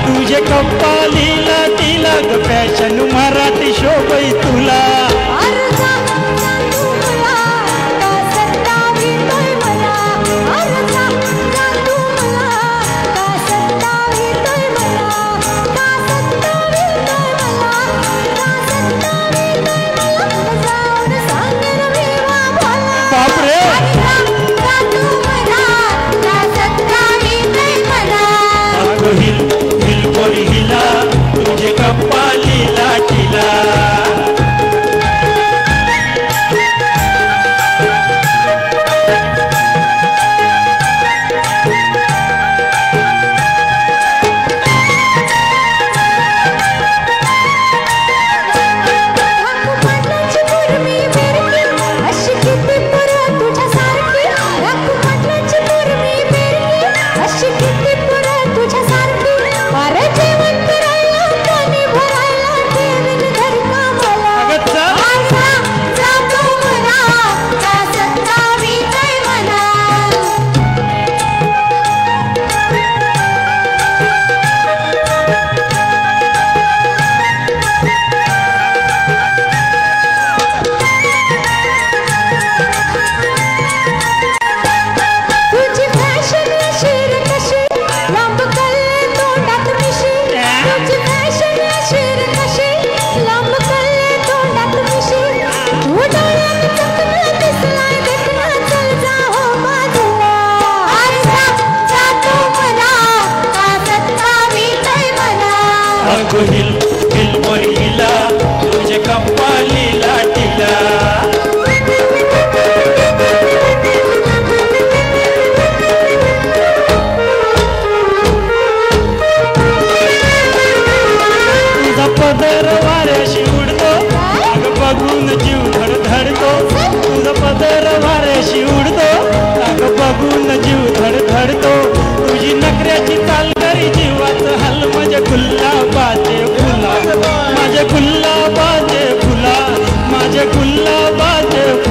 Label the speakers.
Speaker 1: तुझे कप्पाली लाटीला ग फॅशन मराठी शोभई तुला तुझे कप्पाली लाटीला हिल तुझे कप्पाली लाटीला तुझा पदर वाऱ्याशी उडतो अग बघून जीव धडधडतो तुझा पदर वाऱ्याशी उडतो अग बघून जीव धडधडतो तुझी नखऱ्याची चाल करी जीवाचं हल माझ्या गुलाबाचे फुला माझ्या गुलाबाचे फुला माझ्या गुलाबाचे